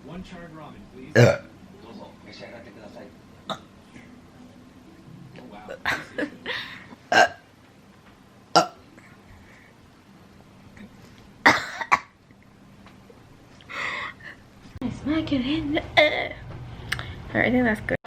One charred ramen, please. どうぞ召し上がってください。 Oh, wow. Smack it in the air. Alright, I think that's good.